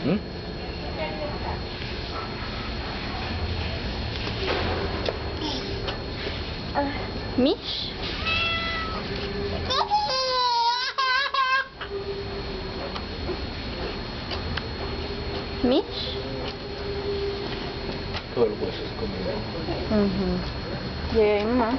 ¿Mm? Mish. Mish. Todo el hueso es comido. Y ahí hay más.